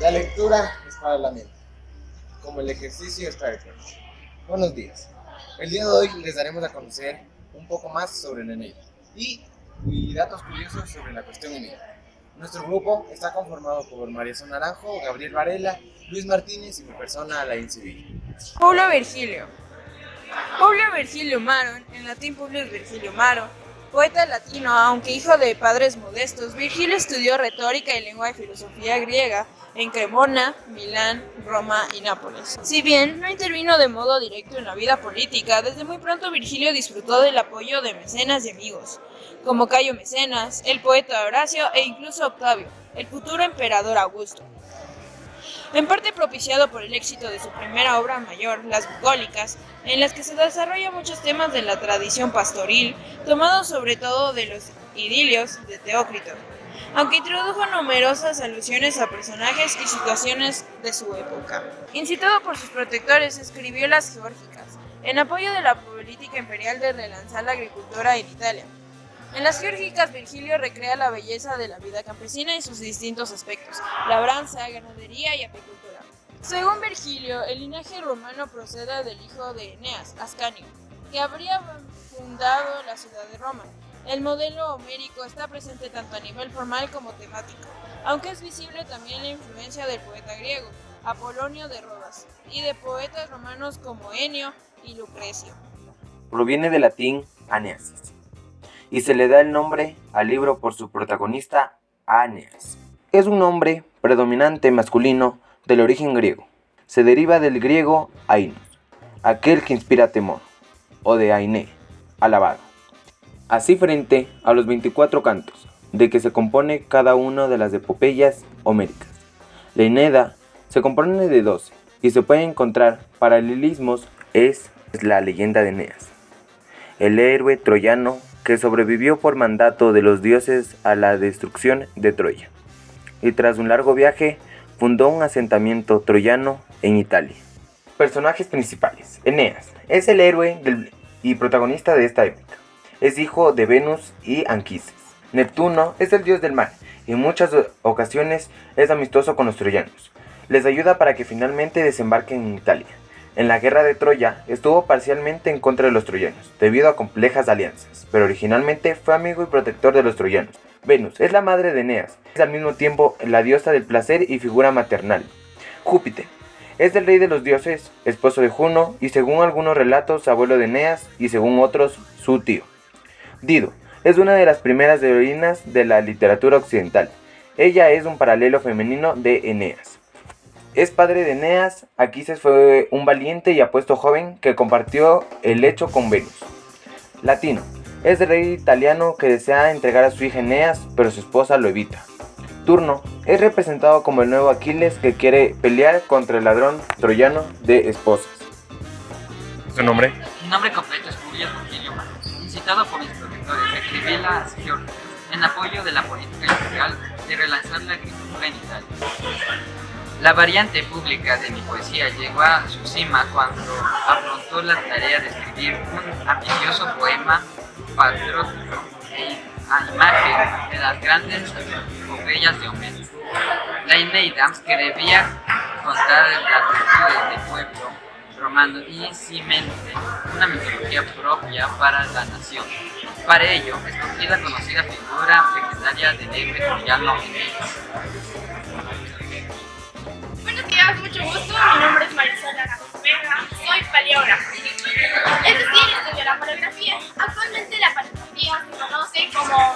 La lectura es para la mente, como el ejercicio es para el cuerpo. Buenos días. El día de hoy les daremos a conocer un poco más sobre la Eneida y datos curiosos sobre la cuestión Eneida. Nuestro grupo está conformado por María Son Naranjo, Gabriel Varela, Luis Martínez y mi persona, Alain Civil. Publio Virgilio. Publio Virgilio Maro, en latín Publius Virgilio Maro, poeta latino, aunque hijo de padres modestos, Virgilio estudió retórica y lengua y filosofía griega en Cremona, Milán, Roma y Nápoles. Si bien no intervino de modo directo en la vida política, desde muy pronto Virgilio disfrutó del apoyo de mecenas y amigos, como Cayo Mecenas, el poeta Horacio e incluso Octavio, el futuro emperador Augusto. En parte propiciado por el éxito de su primera obra mayor, Las Bucólicas, en las que se desarrollan muchos temas de la tradición pastoril, tomados sobre todo de los idilios de Teócrito, aunque introdujo numerosas alusiones a personajes y situaciones de su época. Incitado por sus protectores, escribió Las Geórgicas, en apoyo de la política imperial de relanzar la agricultura en Italia. En las Geórgicas, Virgilio recrea la belleza de la vida campesina y sus distintos aspectos: labranza, ganadería y apicultura. Según Virgilio, el linaje romano procede del hijo de Eneas, Ascanio, que habría fundado la ciudad de Roma. El modelo homérico está presente tanto a nivel formal como temático, aunque es visible también la influencia del poeta griego, Apolonio de Rodas, y de poetas romanos como Enio y Lucrecio. Proviene del latín Aeneas y se le da el nombre al libro por su protagonista, Aeneas. Es un nombre predominante masculino del origen griego. Se deriva del griego ainos, aquel que inspira temor, o de aine, alabado. Así frente a los 24 cantos de que se compone cada una de las epopeyas homéricas. La Eneida se compone de 12 y se pueden encontrar paralelismos. Es la leyenda de Eneas, el héroe troyano que sobrevivió por mandato de los dioses a la destrucción de Troya, y tras un largo viaje fundó un asentamiento troyano en Italia. Personajes principales. Eneas es el héroe y protagonista de esta épica. Es hijo de Venus y Anquises. Neptuno es el dios del mar y en muchas ocasiones es amistoso con los troyanos. Les ayuda para que finalmente desembarquen en Italia. En la guerra de Troya estuvo parcialmente en contra de los troyanos, debido a complejas alianzas, pero originalmente fue amigo y protector de los troyanos. Venus es la madre de Eneas, es al mismo tiempo la diosa del placer y figura maternal. Júpiter es el rey de los dioses, esposo de Juno y según algunos relatos abuelo de Eneas y según otros su tío. Dido es una de las primeras heroínas de la literatura occidental. Ella es un paralelo femenino de Eneas. Es padre de Eneas. Anquises fue un valiente y apuesto joven que compartió el lecho con Venus. Latino es el rey italiano que desea entregar a su hija Eneas, pero su esposa lo evita. Turno es representado como el nuevo Aquiles que quiere pelear contra el ladrón troyano de esposas. ¿Su nombre? Mi nombre completo es Publio Virgilio Maro. Incitado por mis protectores, escribí Las Geórgicas en apoyo de la política imperial de relanzar la agricultura en Italia. La variante pública de mi poesía llegó a su cima cuando afrontó la tarea de escribir un ambicioso poema patriótico a imagen de las grandes epopeyas de Homero. La Eneida, que debía contar las virtudes del pueblo romano y cimente una mitología propia para la nación. Para ello, escogí la conocida figura legendaria del héroe troyano Eneas. Buenos días, mucho gusto. Mi nombre es Marisol Naranjo Vega, soy paleógrafa. Es decir, estudio la paleografía. Actualmente la paleografía se conoce como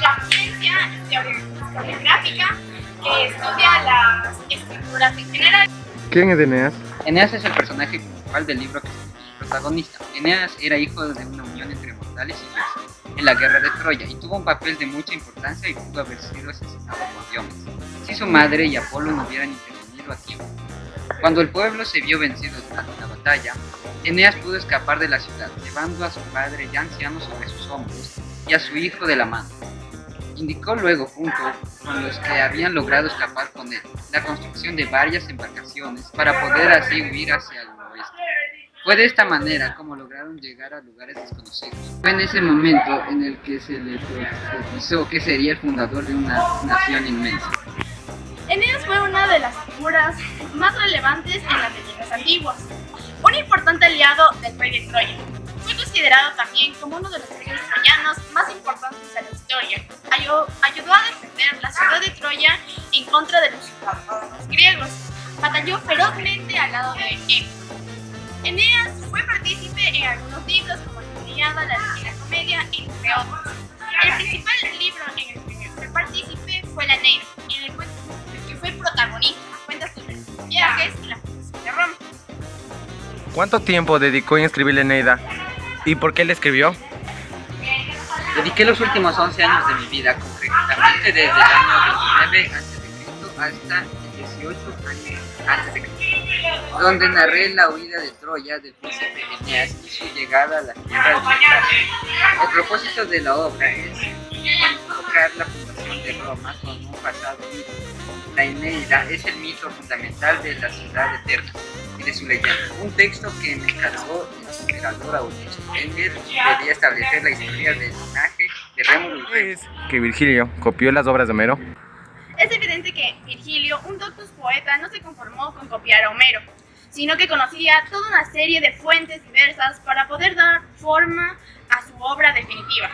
la ciencia historiográfica que estudia las escrituras en general. ¿Quién es Eneas? Eneas es el personaje principal del libro que es el protagonista. Eneas era hijo de una unión entre mortales y dioses en la guerra de Troya y tuvo un papel de mucha importancia y pudo haber sido asesinado por Diomedes si su madre y Apolo no hubieran intervenido a tiempo. Cuando el pueblo se vio vencido durante la batalla, Eneas pudo escapar de la ciudad, llevando a su padre ya anciano sobre sus hombros y a su hijo de la mano. Indicó luego, junto con los que habían logrado escapar con él, la construcción de varias embarcaciones para poder así huir hacia el oeste. Fue de esta manera como lograron llegar a lugares desconocidos. Fue en ese momento en el que se le profetizó que sería el fundador de una nación inmensa. Eneas fue una de las figuras más relevantes en las leyendas antiguas, un importante aliado del rey de Troya. Fue considerado también como uno de los guerreros troyanos más importantes de la historia. Ayudó a defender la ciudad de Troya en contra de los ciudadanos griegos. Batalló ferozmente al lado de Héctor. Eneas fue partícipe en algunos libros como la Ilíada, la Divina Comedia, entre otros. El principal libro en el que fue partícipe fue la Eneida, en el que fue protagonista. Cuenta sobre sus viajes y la fundación de Roma. ¿Cuánto tiempo dedicó en escribir la Eneida? ¿Y por qué la escribió? Dediqué los últimos 11 años de mi vida, concretamente desde el año 29 a.C. hasta el 18 años a.C., donde narré la huida de Troya del príncipe Eneas y su llegada a la tierra de Troya. El propósito de la obra es enfocar la fundación de Roma con un pasado mítico. La Eneida es el mito fundamental de la ciudad eterna y de su leyenda, un texto que me encargó el emperador Augusto. En él debía establecer la historia del linaje de Rómulo y Remo. ¿Que Virgilio copió las obras de Homero? Es evidente que Virgilio, un doctus poeta, no se conformó con copiar a Homero, sino que conocía toda una serie de fuentes diversas para poder dar forma a su obra definitiva.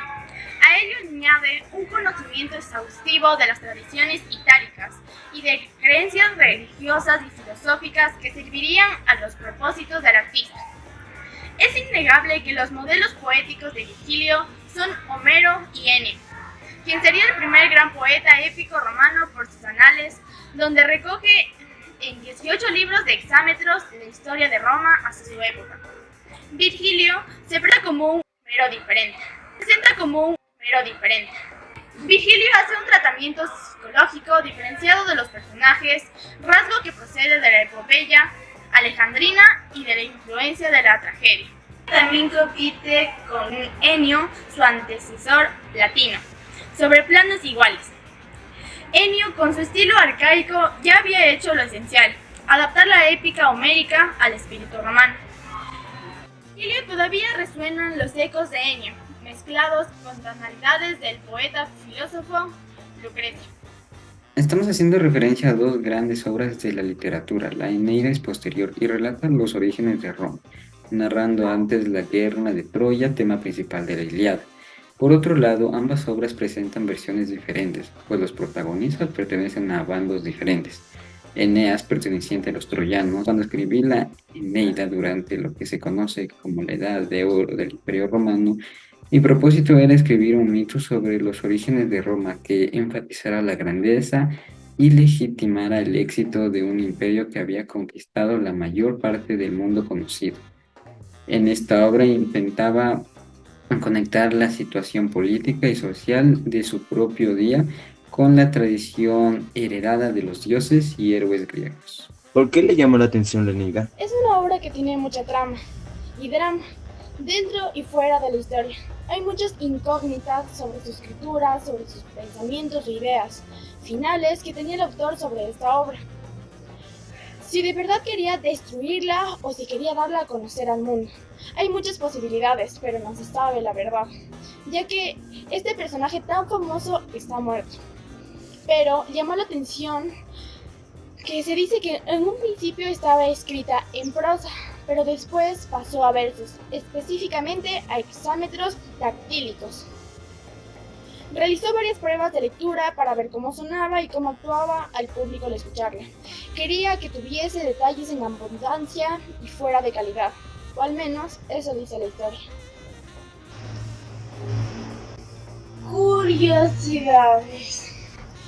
A ello añade un conocimiento exhaustivo de las tradiciones itálicas y de creencias religiosas y filosóficas que servirían a los propósitos del artista. Es innegable que los modelos poéticos de Virgilio son Homero y Enio, quien sería el primer gran poeta épico romano por sus anales, donde recoge en 18 libros de hexámetros la historia de Roma hasta su época. Virgilio se presenta como un Homero diferente. Virgilio hace un tratamiento psicológico diferenciado de los personajes, rasgo que procede de la epopeya alejandrina y de la influencia de la tragedia. También compite con Enio, su antecesor latino, sobre planos iguales. Enio, con su estilo arcaico, ya había hecho lo esencial, adaptar la épica homérica al espíritu romano. Virgilio todavía resuenan los ecos de Enio, mezclados con tonalidades del poeta filósofo Lucrecio. Estamos haciendo referencia a dos grandes obras de la literatura. La Eneida es posterior y relata los orígenes de Roma, narrando antes la guerra de Troya, tema principal de la Ilíada. Por otro lado, ambas obras presentan versiones diferentes, pues los protagonistas pertenecen a bandos diferentes. Eneas, perteneciente a los troyanos, cuando escribí la Eneida durante lo que se conoce como la Edad de Oro del Imperio Romano, mi propósito era escribir un mito sobre los orígenes de Roma que enfatizara la grandeza y legitimara el éxito de un imperio que había conquistado la mayor parte del mundo conocido. En esta obra intentaba conectar la situación política y social de su propio día con la tradición heredada de los dioses y héroes griegos. ¿Por qué le llamó la atención la Eneida? Es una obra que tiene mucha trama y drama, dentro y fuera de la historia. Hay muchas incógnitas sobre su escritura, sobre sus pensamientos o ideas finales que tenía el autor sobre esta obra. Si de verdad quería destruirla o si quería darla a conocer al mundo. Hay muchas posibilidades, pero no se sabe la verdad, ya que este personaje tan famoso está muerto. Pero llamó la atención que se dice que en un principio estaba escrita en prosa, pero después pasó a versos, específicamente a hexámetros dactílicos. Realizó varias pruebas de lectura para ver cómo sonaba y cómo actuaba al público al escucharla. Quería que tuviese detalles en abundancia y fuera de calidad, o al menos eso dice la historia. Curiosidades.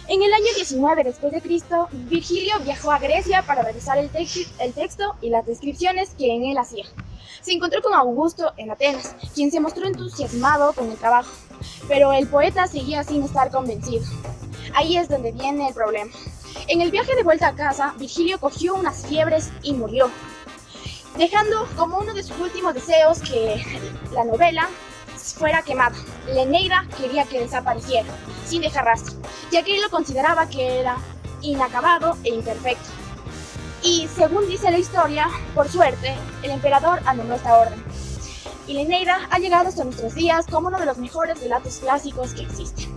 En el año 19 después de Cristo, Virgilio viajó a Grecia para revisar el texto y las descripciones que en él hacía. Se encontró con Augusto en Atenas, quien se mostró entusiasmado con el trabajo, pero el poeta seguía sin estar convencido. Ahí es donde viene el problema. En el viaje de vuelta a casa, Virgilio cogió unas fiebres y murió, dejando como uno de sus últimos deseos que la novela fuera quemada. La Eneida quería que desapareciera, sin dejar rastro, ya que él lo consideraba que era inacabado e imperfecto. Y según dice la historia, por suerte, el emperador anuló esta orden. Y la Eneida ha llegado hasta nuestros días como uno de los mejores relatos clásicos que existen.